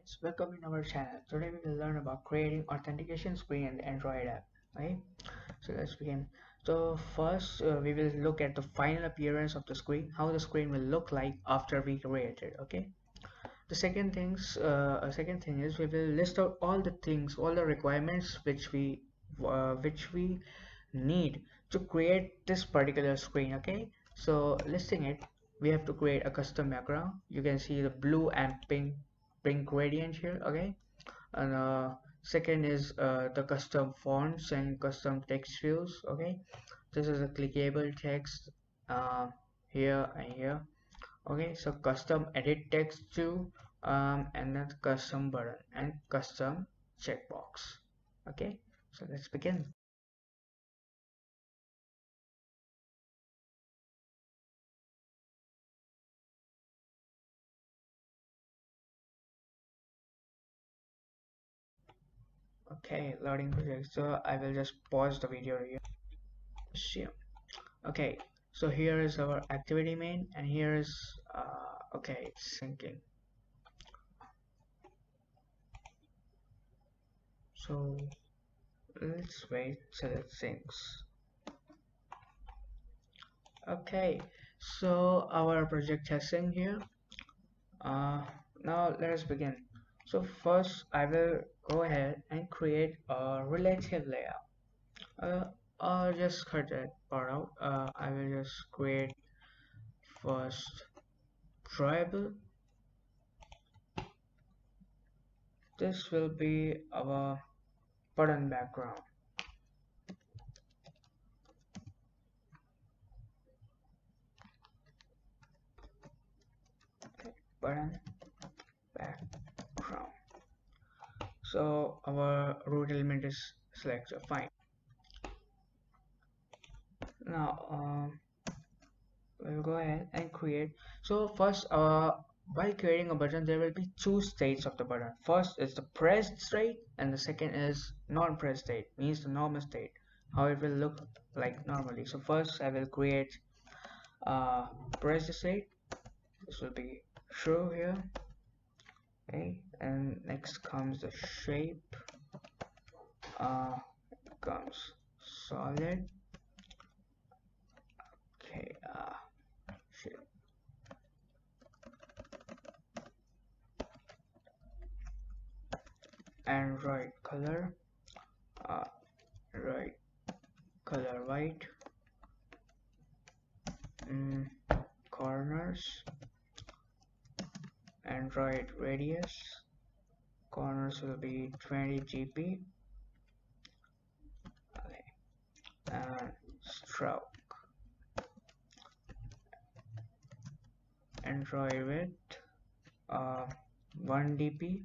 friends, welcome in our channel. Today we will learn about creating authentication screen in the Android app. Okay, so let's begin. So first we will look at the final appearance of the screen, how the screen will look like after we create it. Okay. The second thing is we will list out all the things, all the requirements which we need to create this particular screen. Okay, so listing it, we have to create a custom background. You can see the blue and pink gradient here. Okay, and second is the custom fonts and custom text fields. Okay, this is a clickable text uh, here and here. Okay, so custom edit text too, and then custom button and custom checkbox. Okay, so let's begin. Okay, loading project. So I will just pause the video here. Sure. Okay, so here is our activity main, and here is okay, it's syncing. So let's wait till it syncs. Okay, so our project has synced here. uh, Now let us begin. So first I will go ahead and create a relative layout. uh, I'll just cut that part out. I will just create first tribal. This will be our button background. Okay, button background. So our root element is selected. Fine. Now we'll go ahead and create. So first, while creating a button, there will be two states of the button. First is the pressed state, and the second is non-pressed state, means the normal state, how it will look like normally. So first I will create pressed state. This will be true here. Okay, and next comes the shape. Comes solid. Okay, shape. And right color, uh, right color white. mm, Corners, and right radius. Corners will be 20 gp. Okay. And stroke, and right width, uh, 1 dp.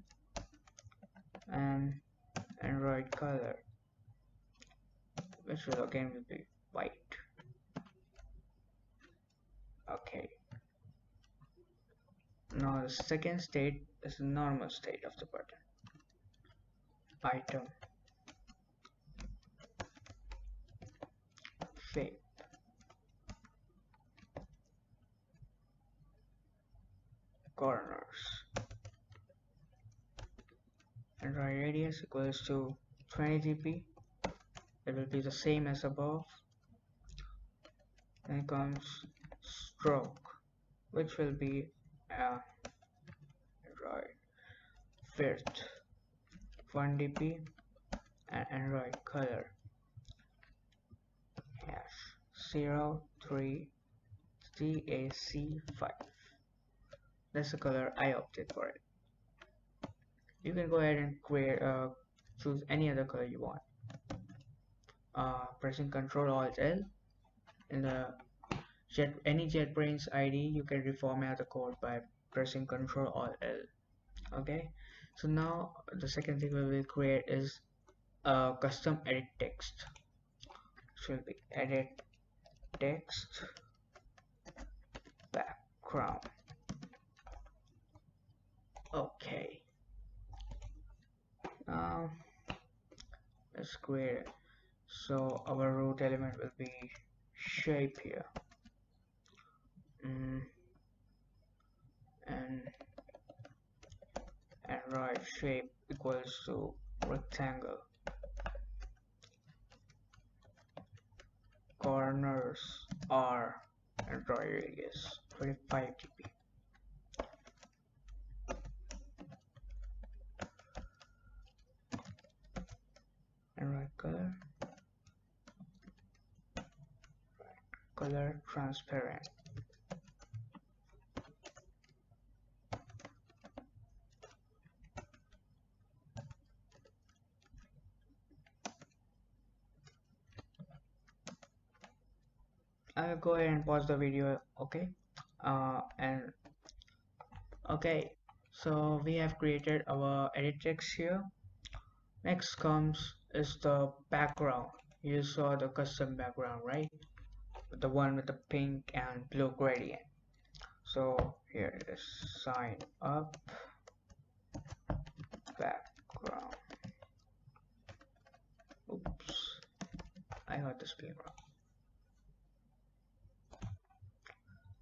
and right color, which will again will be white. Okay, now the second state is the normal state of the button. Item, shape, corners, and right radius equals to 20 dp. It will be the same as above. Then comes stroke, which will be right width 1 dp, and Android color hash 03 CAC5. That's the color I opted for it. You can go ahead and create choose any other color you want. Pressing Ctrl Alt L in the any JetBrains ID, you can reformat the code by pressing Ctrl Alt L. Okay, so now the second thing we will create is custom edit text. This will be edit text background. Okay, now let's create it. So our root element will be shape here. mm, and right shape equals to rectangle, corners are, and draw radius 25 dp. And right color transparent. I'll go ahead and pause the video. Okay, and okay, so we have created our edit text here. Next comes is the background. You saw the custom background, right? The one with the pink and blue gradient. So here it is, sign up background. Oops, I got the spelling wrong.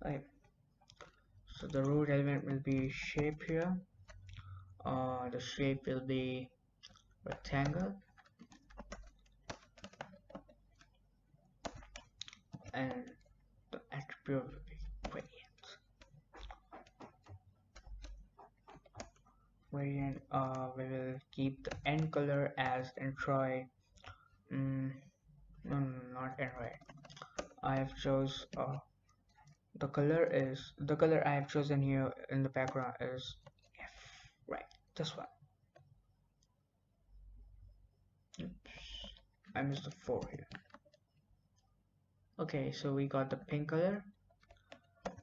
Okay, so the root element will be shape here. The shape will be rectangle, and the attribute will be gradient. Gradient, we will keep the end color as Android. No, not Android. I have chose the color I have chosen here in the background is F, right? This one. Oops, I missed the 4 here. Okay, so we got the pink color.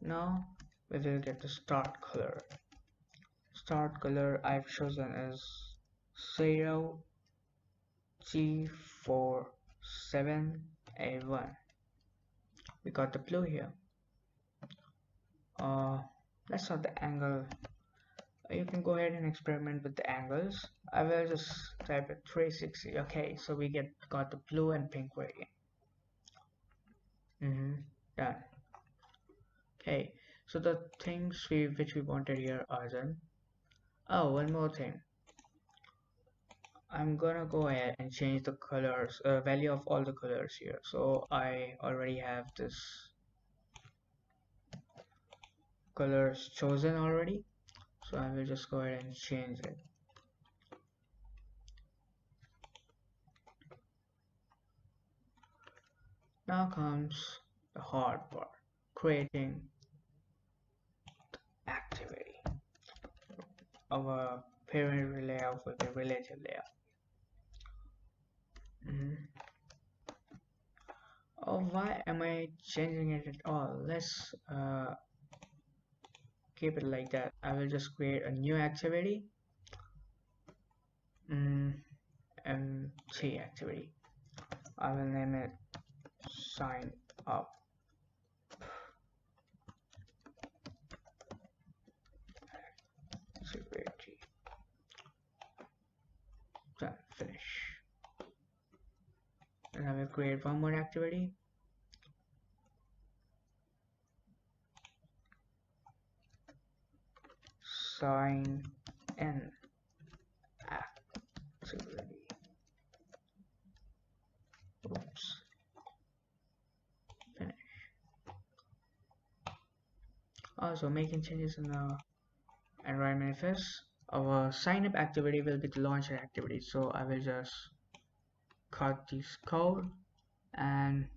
Now we will get the start color. Start color I've chosen is 0G47A1. We got the blue here. Let's not the angle. You can go ahead and experiment with the angles. I will just type it 360. Okay, so we got the blue and pink gradient. Done. Okay, so the things which we wanted here are done. Oh, one more thing. I'm gonna go ahead and change the colors, value of all the colors here. So I already have this colors chosen already. So I will just go ahead and change it. Now comes the hard part, creating activity. Our parent layout will be relative layout. Oh, why am I changing it at all? Let's keep it like that. I will just create a new activity. MT activity. I will name it sign up. Security. Done. Finish. And I will create one more activity. Sign in activity. Oops. Finish. Also making changes in the Android manifest. Our sign up activity will be the launcher activity. So I will just cut this code and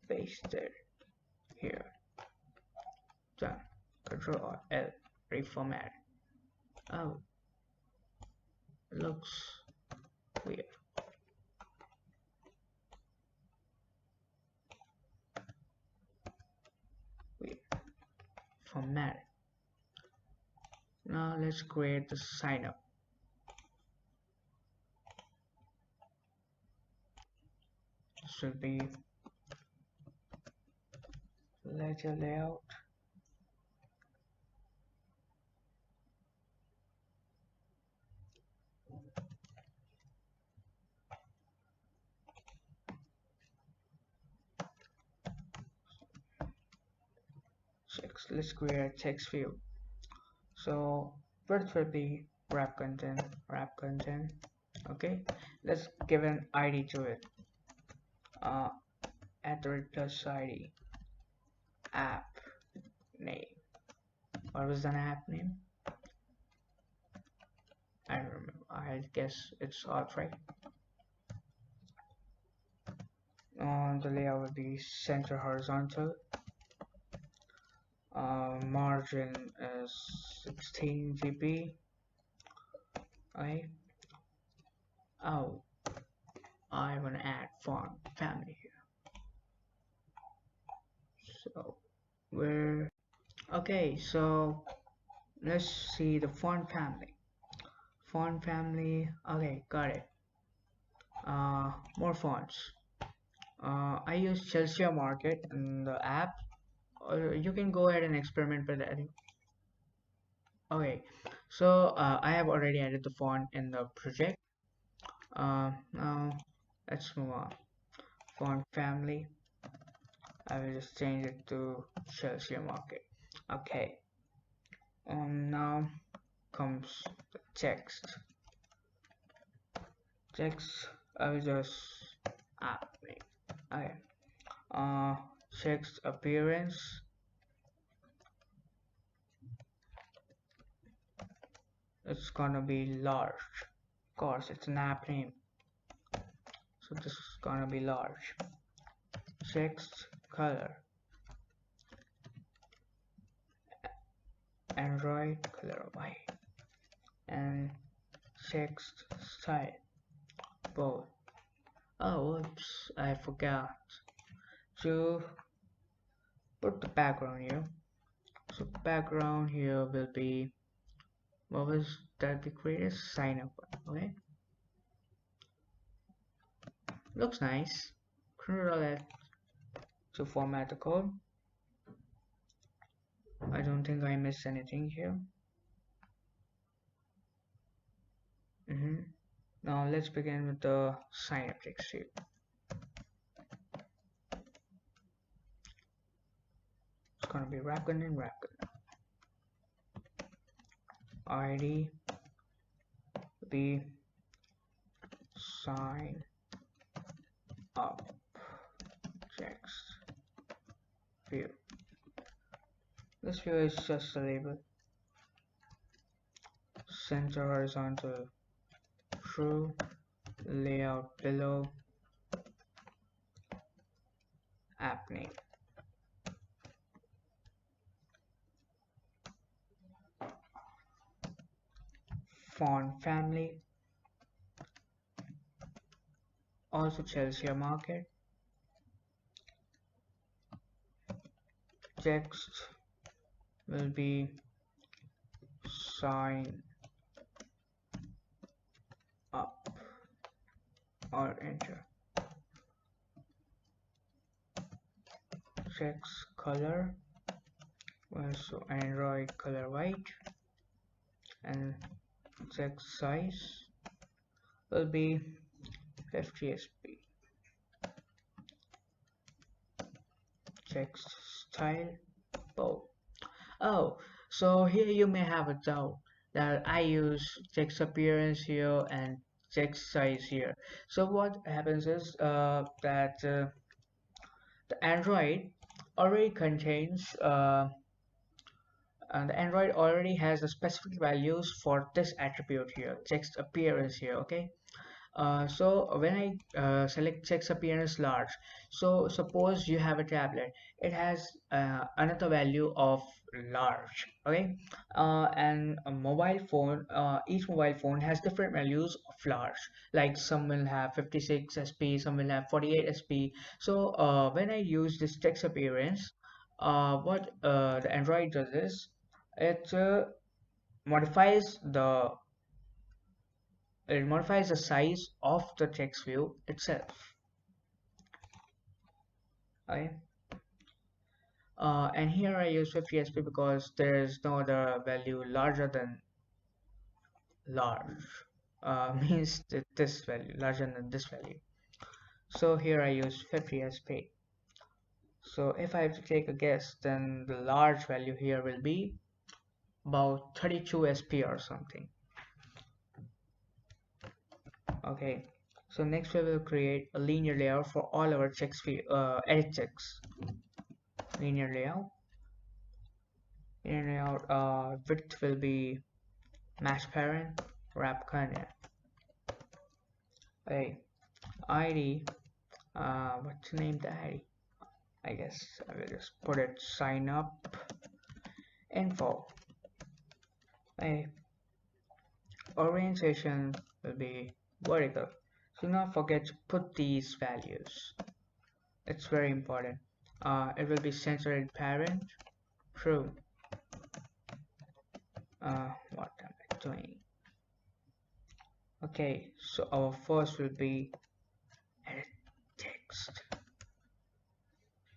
paste it here. Done. Control L, reformat. Oh, it looks weird. Format. Now let's create the sign up. This will be ledger layout. let's create a text view. So first will be wrap content. Okay, let's give an ID to it. Uh, @ID app name. What was an app name? I don't remember. I guess it's alt right. The layout will be center horizontal. Margin is 16 GB. Okay. Oh, I want to add font family here. So where? Okay, so let's see the font family. Font family. Okay, got it. More fonts. I use Chelsea Market in the app. You can go ahead and experiment with that. Okay, so I have already added the font in the project. Now let's move on. Font family. I will just change it to Chelsea Market. Okay. Now comes the text. Text. I will just wait. Okay. Uh, Text appearance. It's gonna be large. Of course, it's an app name, so this is gonna be large. Text color. Android color white. And text style bold. Oh, whoops! I forgot to put the background here. So background here will be, what was that we created? Sign up. Okay, looks nice. Control F to format the code. I don't think I missed anything here. Now let's begin with the sign up text field. It's gonna be wrap content. ID be sign up text view. This view is just a label. Center horizontal true. Layout below. App name. Font family. Also Chelsea Market. Text will be sign up or enter. Text color, so Android color white, and text size will be 50 sp. Text style bold. Oh, so here you may have a doubt that I use text appearance here and text size here. So what happens is that the Android already contains and the Android already has the specific values for this attribute here, text appearance here. Okay, so when I select text appearance large, so suppose you have a tablet, it has another value of large. Okay, and a mobile phone, each mobile phone has different values of large, like some will have 56 sp, some will have 48 sp. So when I use this text appearance, what the Android does is it modifies the it modifies the size of the text view itself. Okay, and here I use 50 sp because there is no other value larger than large. Means that this value larger than this value. So here I use 50 sp. So if I have to take a guess, then the large value here will be about 32 SP or something. Okay, so next we will create a linear layout for all our checks, edit checks. Linear layout. Width will be match parent, wrap content. Okay, ID. What's the name the ID? I guess I will just put it sign up info. Okay, orientation will be vertical. So not forget to put these values. It's very important. It will be centered parent. True. What am I doing? Okay, so our first will be edit text,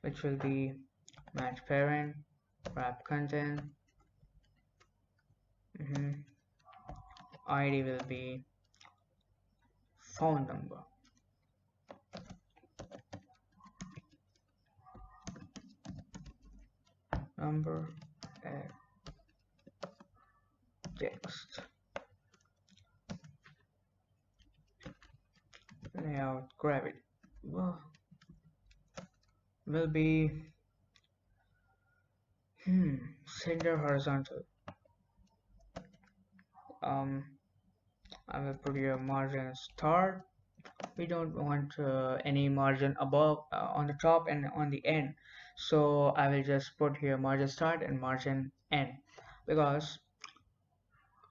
which will be match parent, wrap content. ID will be phone number. Number and text. Layout gravity will be center horizontal. I will put here margin start. We don't want any margin above on the top and on the end, so I will just put here margin start and margin end, because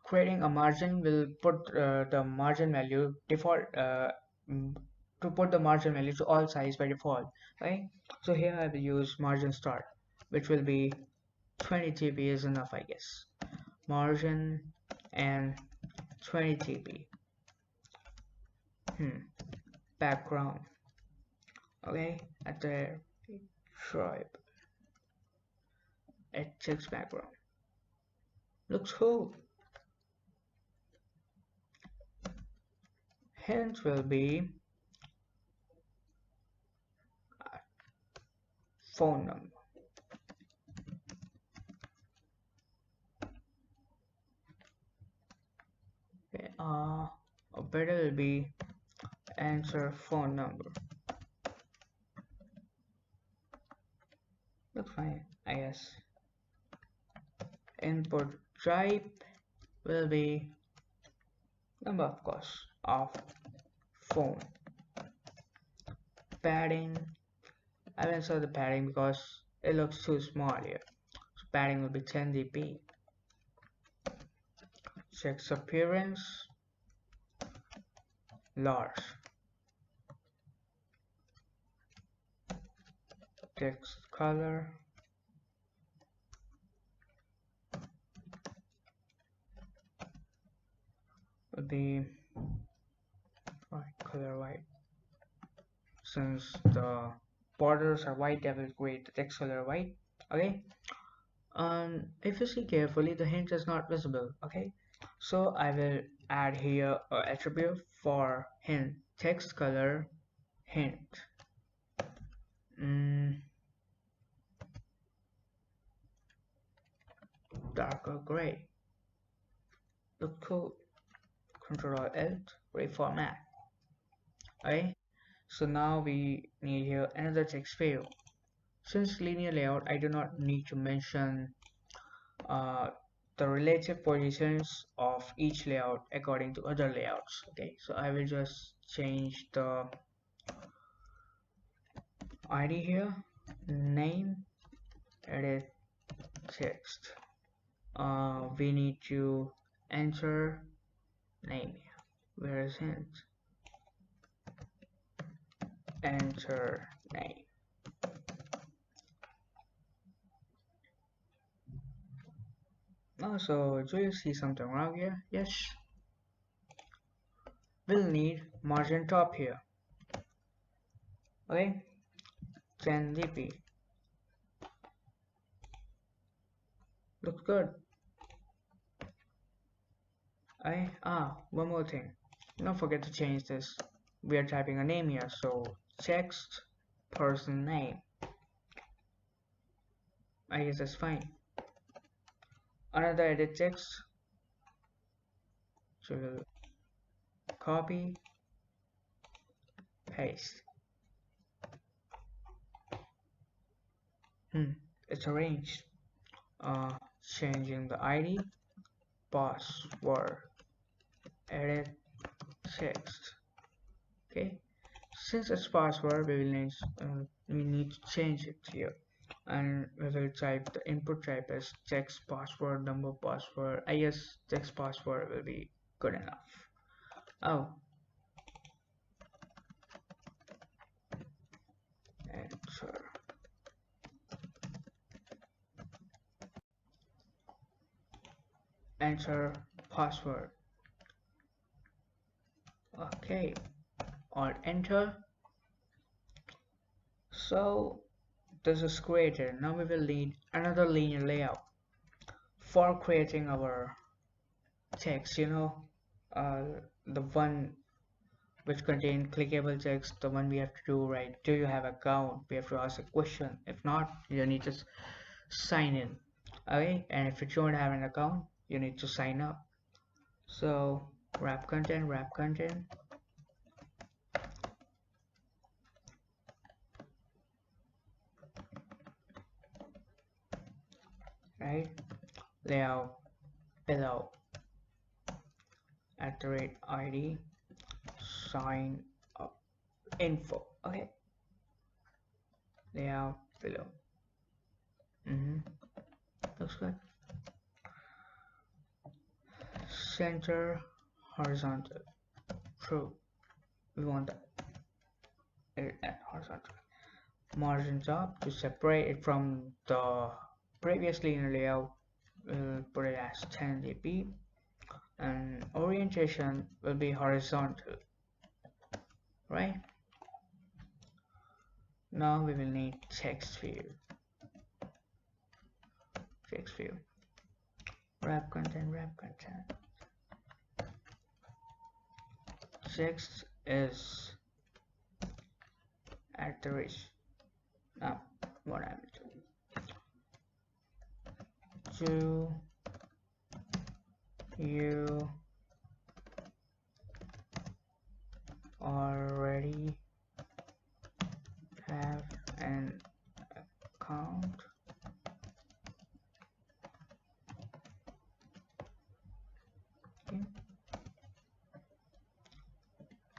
creating a margin will put the margin value default mm, to put the margin value to all size by default, right? So here I will use margin start, which will be 20 TB is enough, I guess. Margin and 20 TB. Background. Okay, at the tribe. It checks background. Looks cool. Hint will be phone number. Okay, a better will be answer phone number. Looks fine, I guess. Input type will be number, of course, of phone. Padding, I will insert the padding because it looks too small here. So padding will be 10 dp. Checks appearance, large. Text color, will be color white. Since the borders are white, I will create the text color white. Okay. If you see carefully, the hint is not visible. Okay. So I will add here an attribute for hint, text color hint. Darker gray. Look cool. Control Alt, reformat. Okay. So now we need here another text field. Since linear layout, I do not need to mention the relative positions of each layout according to other layouts. Okay, so I will just change the ID here, name, edit text. We need to enter name here. Where is hint? Enter name. So do you see something wrong here? Yes. We'll need margin top here. Okay, 10 dp. Looks good. One more thing. Don't forget to change this. We are typing a name here, so text person name. I guess that's fine. Another edit text, so we'll copy, paste. It's arranged. Changing the ID, password, edit text. Okay, since it's password, we need to change it here, and we will type the input type as text password number password. I guess text password will be good enough. Oh, enter. Enter password. Okay, Alt enter. So this is created. Now we will need another linear layout for creating our text, uh, the one which contain clickable text, the one we have to do, right? Do you have account? We have to ask a question. If not, you need to sign in. Okay, and if you don't have an account, you need to sign up. So wrap content, right? Layout below @ID sign up info. Okay, layout below. Looks good. Center horizontal. True. We want that at horizontal. Margin top to separate it from the previous linear layout. We'll put it as 10 dp, and orientation will be horizontal, right? Now we will need text field. Wrap content. Text is at the rate. Now what I'm doing. Do you already have an account? Okay.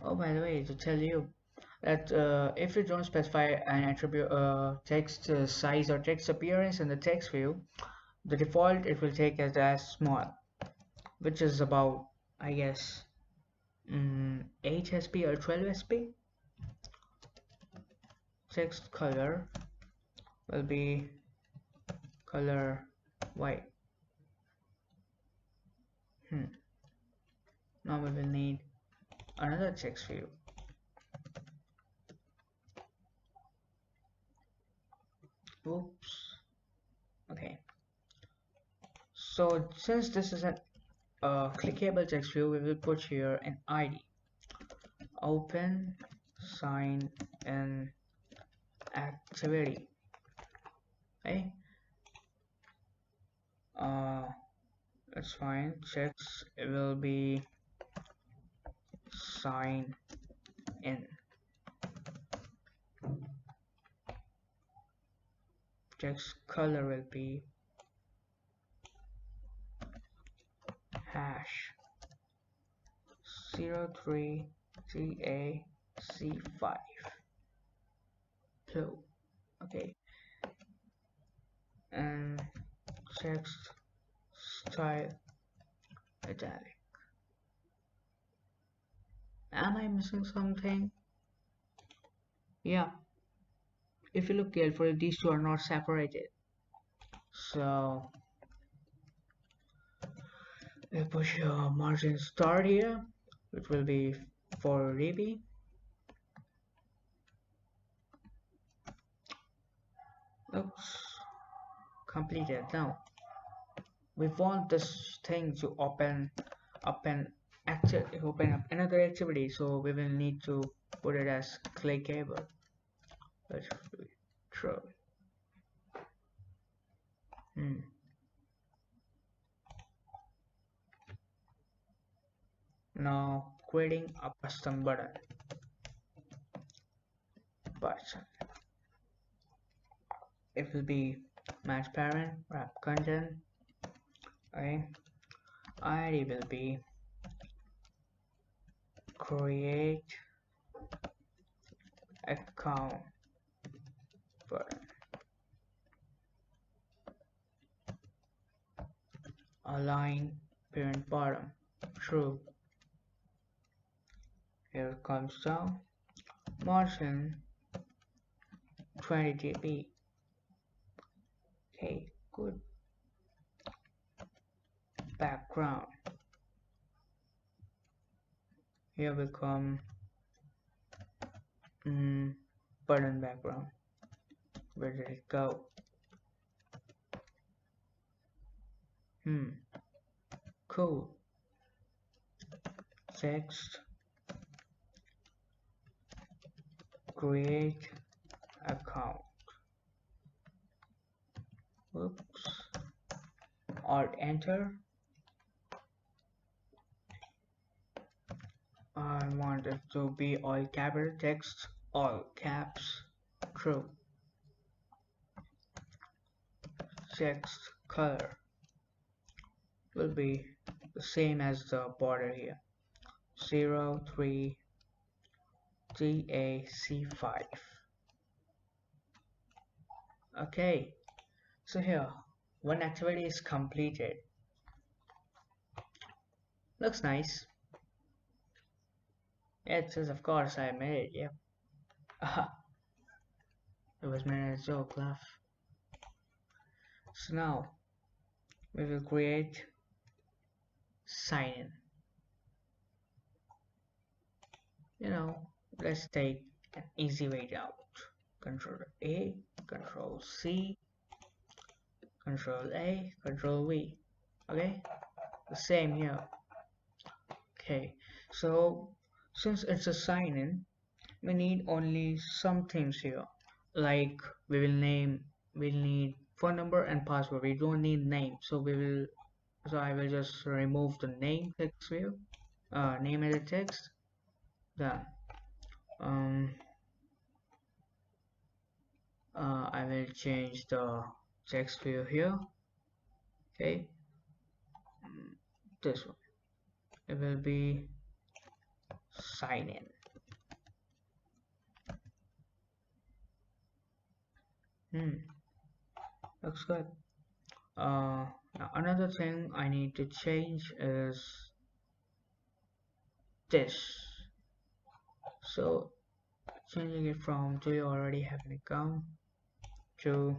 Oh, by the way, to tell you that if you don't specify an attribute text size or text appearance in the text view, the default it will take as small, which is about, I guess, 8 sp or 12 sp. Text color will be color white. Now we will need another text view. Oops. Okay. So since this is a clickable text view, we will put here an ID. Open sign in activity. Okay. That's fine. Checks it will be sign in. Text color will be hash 03CAC5 blue. Okay, and text style italic. Am I missing something? Yeah, if you look carefully, these two are not separated. So we push margin start here, which will be 4 dB. Oops, completed. Now we want this thing to open up another activity, so we will need to put it as clickable. That's true. Hmm. Now creating a custom button. It will be match parent, wrap content. Okay. ID will be create account button. Align parent bottom true. Here comes down margin 20 dB. Okay, good. Background. Here will come button background. Where did it go? Cool. Text create account. Oops. Alt enter. I want it to be all capital text, all caps, true. Text color will be the same as the border here. 03 DAC5. Okay, so here one activity is completed. Looks nice. It says, of course I made it. Yep. Aha. It was made as a joke, laugh. So now we will create sign in. Let's take an easy way out. Control A, Control C, Control A, Control V. Okay, the same here. Okay, so since it's a sign in, we need only some things here. Like we'll need phone number and password. We don't need name, so I will just remove the name text view. Name as a text. Done. I will change the text view here. Okay, this one. It will be sign in. Looks good. Now another thing I need to change is this. So changing it from do you already have an account to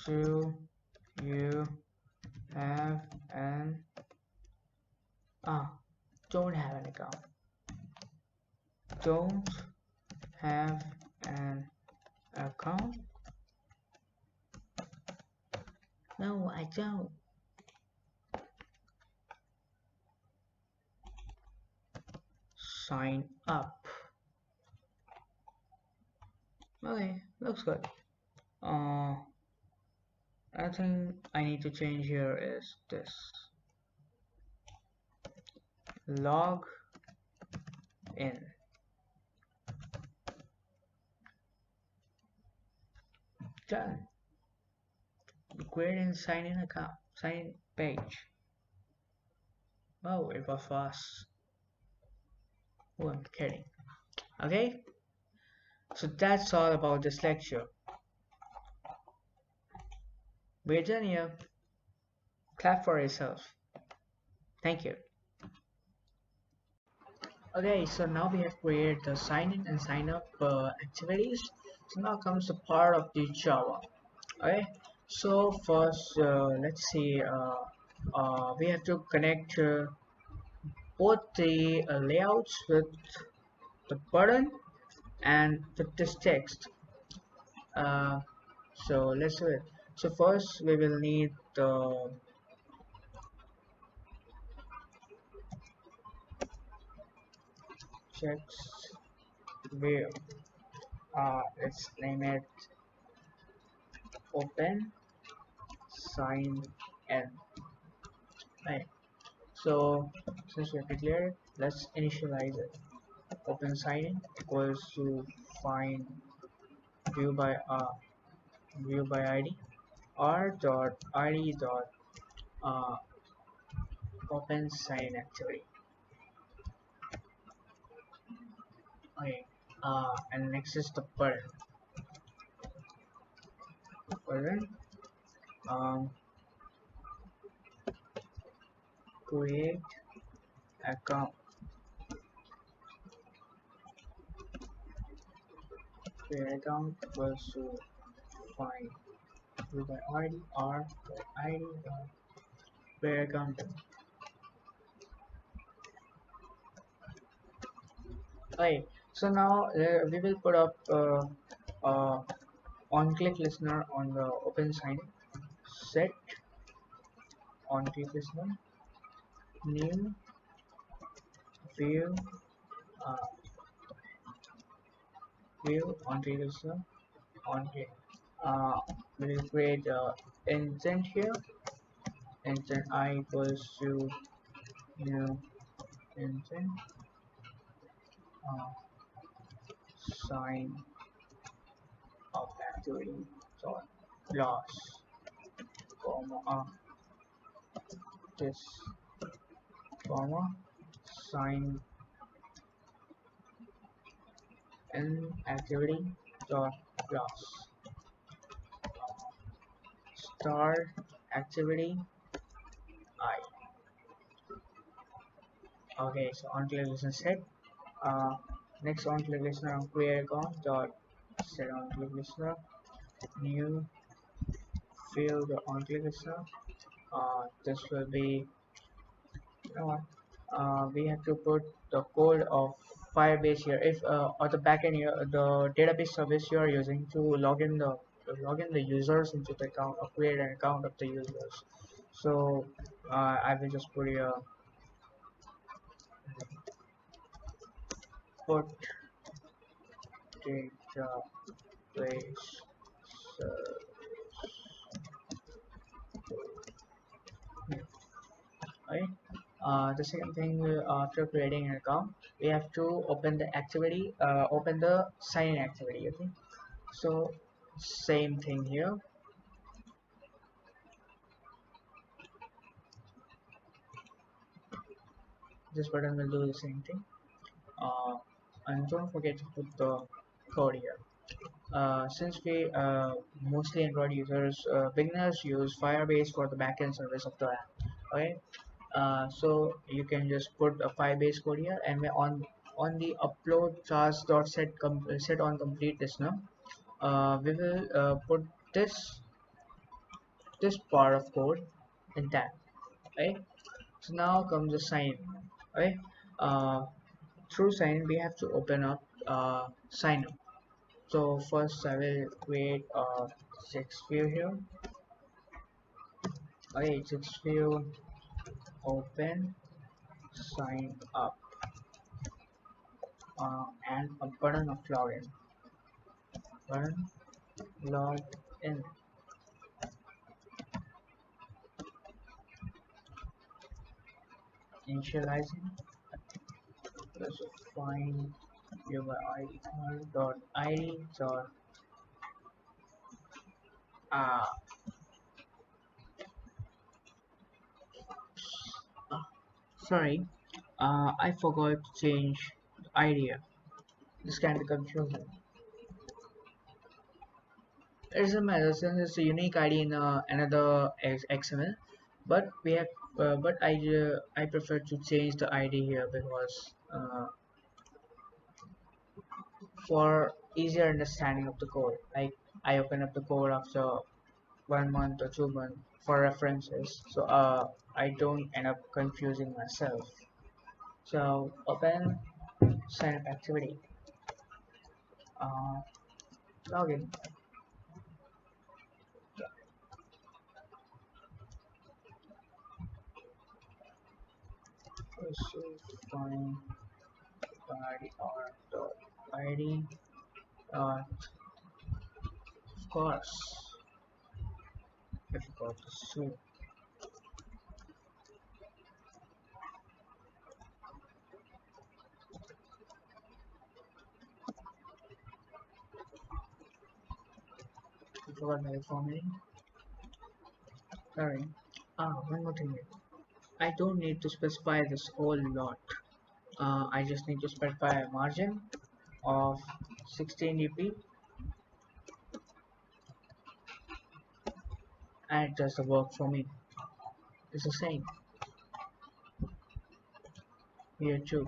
do you have an don't have an account. Don't have an account. No, I don't. Sign up. Okay, looks good. I think I need to change here is this. Log in. Done. Create and sign in account. Sign in page. Oh, it was fast. Oh, I'm kidding. Okay, so that's all about this lecture. We're done here. Clap for yourself. Thank you. Okay, so now we have created the sign in and sign up activities. So now comes the part of the Java. Okay, so first let's see. We have to connect both the layouts with the button and with this text. Uh, so let's do it. So first we will need the text view. let's name it open sign in. Right. So since we have declared it, let's initialize it. Open sign in equals to find view by id r dot id dot uh, open sign activity. Okay. And next is the button. Um, create account. Create account equals to find view by id r dot id dot create account. Okay. So now we will put up uh, on-click listener on the open sign. Set on-click listener new view uh, view on-click listener on-click. Uh, we will create intent here. Intent I equals to new intent uh, sign of activity dot loss comma this comma sign in activity dot loss start activity I. Okay, so on-click listener set. Uh, Next on-click listener on create account dot set on-click listener new field on-click listener. This will be, you know what? We have to put the code of Firebase here. If or the backend here, the database service you are using to log in the users into the account or create an account of the users. So I will just put here put database right. The second thing, after creating an account, we have to open the activity, open the sign in activity. Okay, so same thing here. This button will do the same thing. uh, and don't forget to put the code here. Since we mostly Android users, beginners use Firebase for the backend service of the app. Okay, so you can just put a Firebase code here, and on the upload task dot set on complete listener, we will put this part of code in that. Right. So now comes the sign. Right. Uh, Through sign we have to open up sign up. So first I will create a six view here. Okay, six view open sign up and a button of login. Button log in. Initializing. Let's find your id dot id dot uh, sorry, I forgot to change the idea. This kind of confusing. It doesn't matter since it's a unique ID in another XML, but we have but I prefer to change the ID here because for easier understanding of the code. Like I open up the code after 1 month or 2 months for references, so I don't end up confusing myself. So open sign up activity, uh, login. So find id r dot id Of course, I forgot to shoot. I forgot my formatting. Sorry. One more thing. I don't need to specify this whole lot. I just need to specify a margin of 16 dp and it does the work for me. It's the same here too.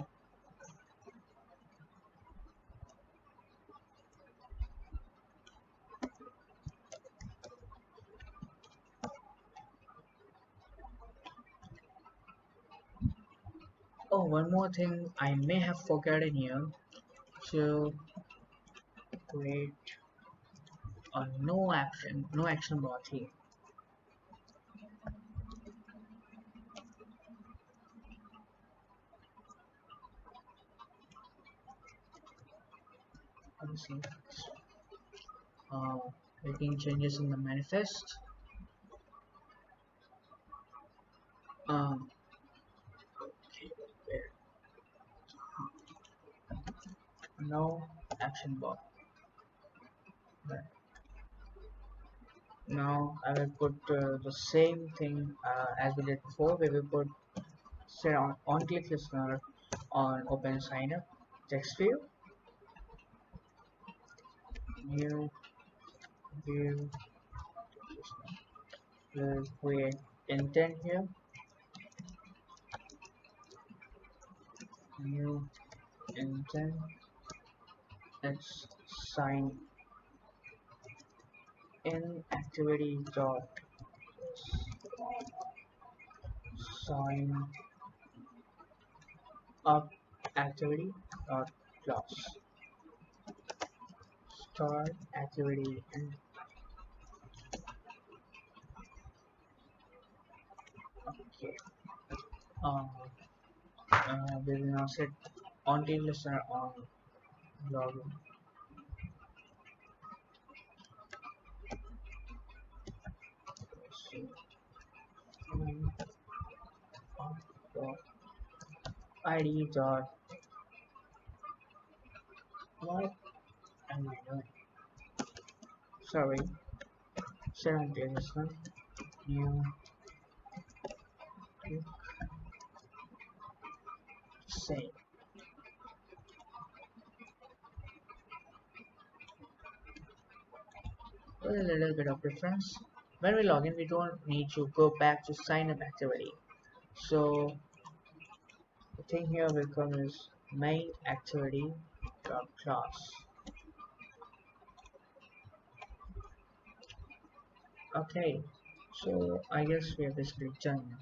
Oh, one more thing I may have forgotten here to create a no action bar here. Let me see. Uh, Making changes in the manifest. Um, okay, no action bar. Right. Now I will put the same thing as we did before. We will put set on click listener on open sign up text field, new view, will create intent here, new intent, let's sign in activity dot sign up activity dot class start activity and okay. uh, we will now set on team listener on login. So, dot id dot what am I doing? Sorry, set on team listener new save. A little bit of difference. When we log in, we don't need to go back to sign up activity. So the thing here will come is main activity dot class. Okay, so I guess we are basically done.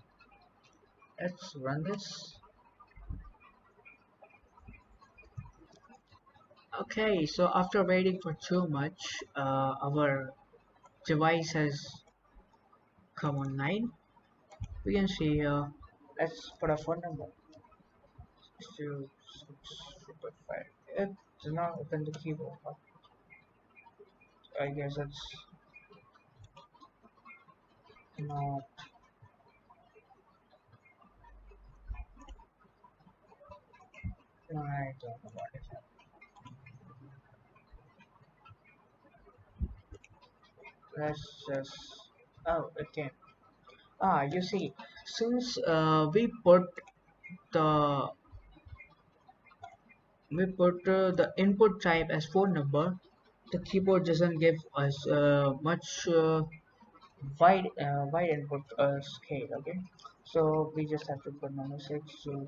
Let's run this. Okay, so after waiting for too much, our device has come online. We can see here. Let's put a phone number. 265. It does not open the keyboard. But I guess it's not. I don't know what it is. Let's just. Oh, okay. You see, since the the input type as phone number, the keyboard doesn't give us much wide input scale. Okay, so we just have to put number six. So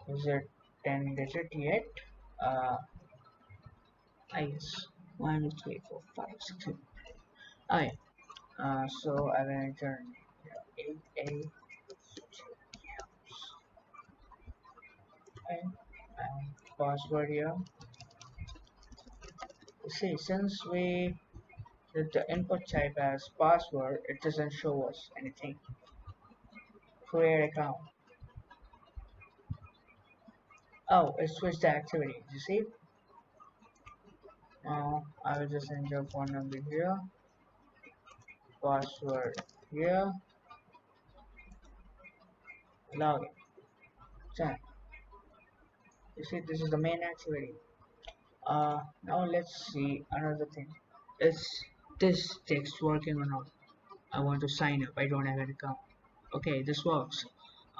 is it 10 digit yet? Uh, I guess 1, 2, 3, 4, 5, 6, 7. Okay. So I will enter 8A and password here. See, since we did the input type as password, it doesn't show us anything. Create account. Oh, it switched the activity. You see? Now I will just enter phone number here, password here, login. Done. You see, this is the main activity. Now let's see another thing. Is this text working or not? I want to sign up. I don't have an account. Okay, this works.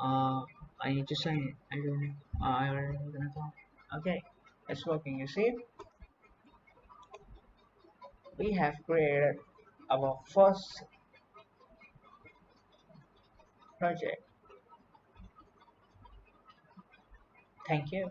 Uh, I need to sign it. I already have an account. Okay, it's working. You see, we have created our first project. Thank you.